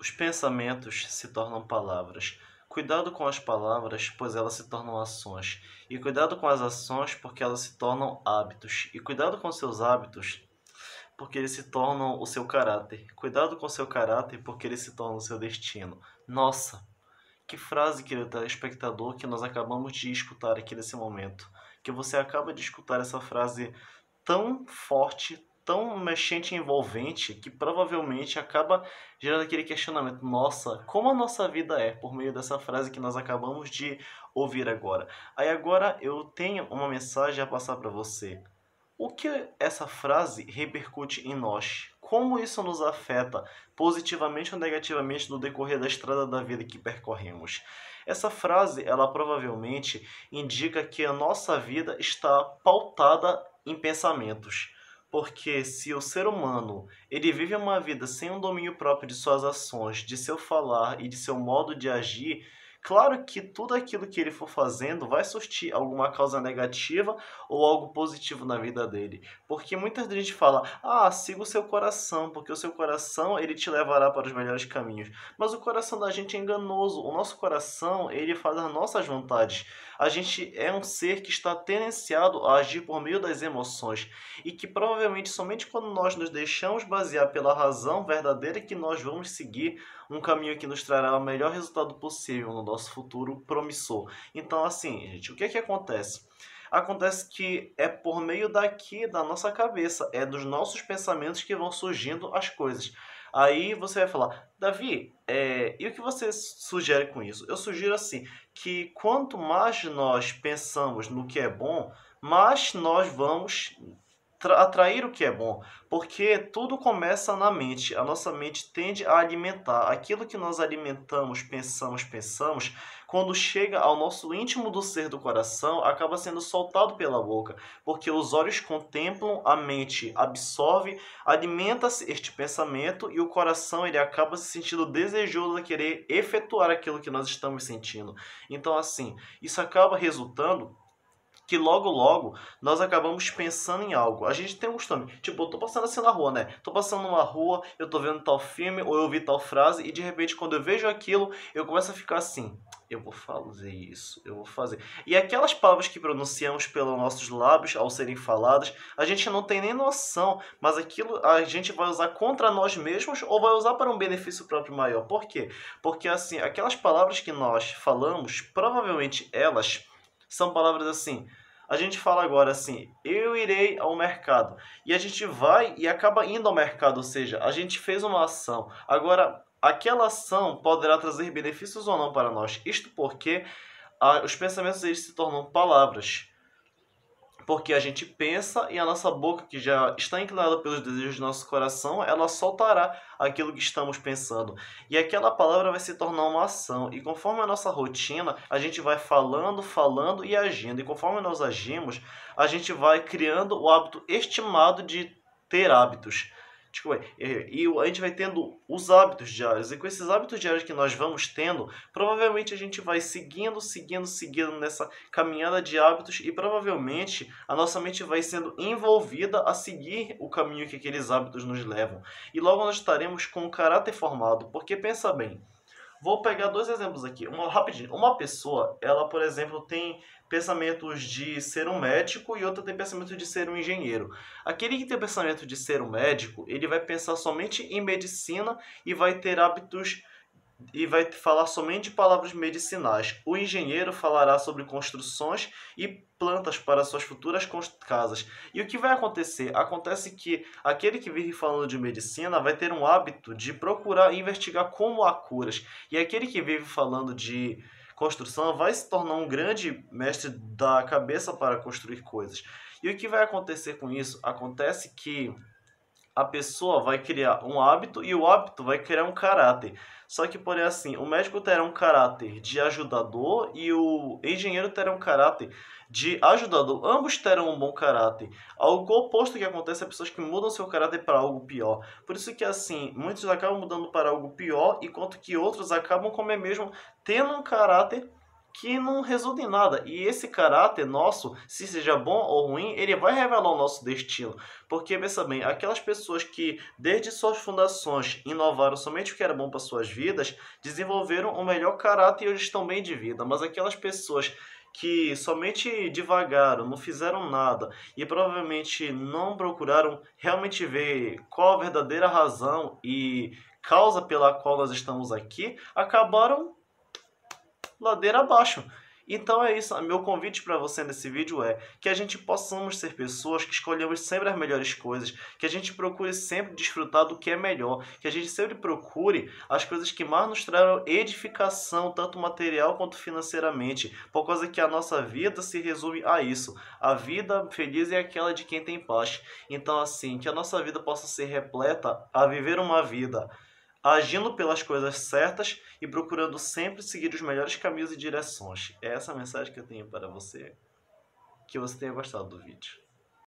Os pensamentos se tornam palavras. Cuidado com as palavras, pois elas se tornam ações. E cuidado com as ações, porque elas se tornam hábitos. E cuidado com seus hábitos, porque eles se tornam o seu caráter. Cuidado com seu caráter, porque ele se torna o seu destino. Nossa, que frase, querido telespectador, que nós acabamos de escutar aqui nesse momento. Que você acaba de escutar essa frase tão forte, tão mexente e envolvente, que provavelmente acaba gerando aquele questionamento: nossa, como a nossa vida é, por meio dessa frase que nós acabamos de ouvir agora. Aí agora eu tenho uma mensagem a passar para você. O que essa frase repercute em nós? Como isso nos afeta, positivamente ou negativamente, no decorrer da estrada da vida que percorremos? Essa frase, ela provavelmente indica que a nossa vida está pautada em pensamentos. Porque se o ser humano ele vive uma vida sem um domínio próprio de suas ações, de seu falar e de seu modo de agir, claro que tudo aquilo que ele for fazendo vai surtir alguma causa negativa ou algo positivo na vida dele. Porque muita gente fala: "Ah, siga o seu coração, porque o seu coração ele te levará para os melhores caminhos". Mas o coração da gente é enganoso. O nosso coração, ele faz as nossas vontades. A gente é um ser que está tendenciado a agir por meio das emoções e que provavelmente somente quando nós nos deixamos basear pela razão verdadeira que nós vamos seguir um caminho que nos trará o melhor resultado possível no nosso futuro promissor. Então, assim, gente, o que é que acontece? Acontece que é por meio daqui da nossa cabeça, é dos nossos pensamentos que vão surgindo as coisas. Aí você vai falar: Davi, e o que você sugere com isso? Eu sugiro assim, que quanto mais nós pensamos no que é bom, mais nós vamos atrair o que é bom, porque tudo começa na mente. A nossa mente tende a alimentar aquilo que nós alimentamos, pensamos, quando chega ao nosso íntimo do ser do coração, acaba sendo soltado pela boca, porque os olhos contemplam, a mente absorve, alimenta-se este pensamento e o coração ele acaba se sentindo desejoso de querer efetuar aquilo que nós estamos sentindo. Então, assim, isso acaba resultando que logo logo nós acabamos pensando em algo. A gente tem um costume, tipo, eu tô passando assim na rua, né? Tô passando numa rua, eu tô vendo tal filme, ou eu ouvi tal frase, e de repente quando eu vejo aquilo, eu começo a ficar assim: eu vou fazer isso, eu vou fazer. E aquelas palavras que pronunciamos pelos nossos lábios ao serem faladas, a gente não tem nem noção, mas aquilo a gente vai usar contra nós mesmos ou vai usar para um benefício próprio maior. Por quê? Porque assim, aquelas palavras que nós falamos, provavelmente elas são palavras assim. A gente fala agora assim: eu irei ao mercado. E a gente vai e acaba indo ao mercado, ou seja, a gente fez uma ação. Agora, aquela ação poderá trazer benefícios ou não para nós. Isto porque os pensamentos eles se tornam palavras. Porque a gente pensa e a nossa boca, que já está inclinada pelos desejos do nosso coração, ela soltará aquilo que estamos pensando. E aquela palavra vai se tornar uma ação. E conforme a nossa rotina, a gente vai falando, falando e agindo. E conforme nós agimos, a gente vai criando o hábito estimado de ter hábitos. Desculpa, e a gente vai tendo os hábitos diários. E com esses hábitos diários que nós vamos tendo, provavelmente a gente vai seguindo nessa caminhada de hábitos e provavelmente a nossa mente vai sendo envolvida a seguir o caminho que aqueles hábitos nos levam. E logo nós estaremos com um caráter formado. Porque pensa bem, vou pegar dois exemplos aqui, rapidinho. Uma pessoa, ela, por exemplo, tem pensamentos de ser um médico e outra tem pensamento de ser um engenheiro. Aquele que tem pensamento de ser um médico, ele vai pensar somente em medicina e vai ter hábitos e vai falar somente de palavras medicinais. O engenheiro falará sobre construções e plantas para suas futuras casas. E o que vai acontecer? Acontece que aquele que vive falando de medicina vai ter um hábito de procurar investigar como há curas. E aquele que vive falando de construção vai se tornar um grande mestre da cabeça para construir coisas. E o que vai acontecer com isso? Acontece que a pessoa vai criar um hábito e o hábito vai criar um caráter. Só que, porém, assim, o médico terá um caráter de ajudador e o engenheiro terá um caráter de ajudador. Ambos terão um bom caráter. Algo oposto que acontece é pessoas que mudam seu caráter para algo pior. Por isso que, assim, muitos acabam mudando para algo pior, enquanto que outros acabam, como é mesmo, tendo um caráter que não resulta em nada. E esse caráter nosso, se seja bom ou ruim, ele vai revelar o nosso destino. Porque, pensa bem, aquelas pessoas que, desde suas fundações, inovaram somente o que era bom para suas vidas, desenvolveram um melhor caráter e hoje estão bem de vida. Mas aquelas pessoas que somente divagaram, não fizeram nada e provavelmente não procuraram realmente ver qual a verdadeira razão e causa pela qual nós estamos aqui, acabaram ladeira abaixo. Então é isso, meu convite para você nesse vídeo é que a gente possamos ser pessoas que escolhemos sempre as melhores coisas, que a gente procure sempre desfrutar do que é melhor, que a gente sempre procure as coisas que mais nos trarão edificação, tanto material quanto financeiramente, por causa que a nossa vida se resume a isso. A vida feliz é aquela de quem tem paz. Então assim, que a nossa vida possa ser repleta a viver uma vida agindo pelas coisas certas e procurando sempre seguir os melhores caminhos e direções. É essa a mensagem que eu tenho para você. Que você tenha gostado do vídeo.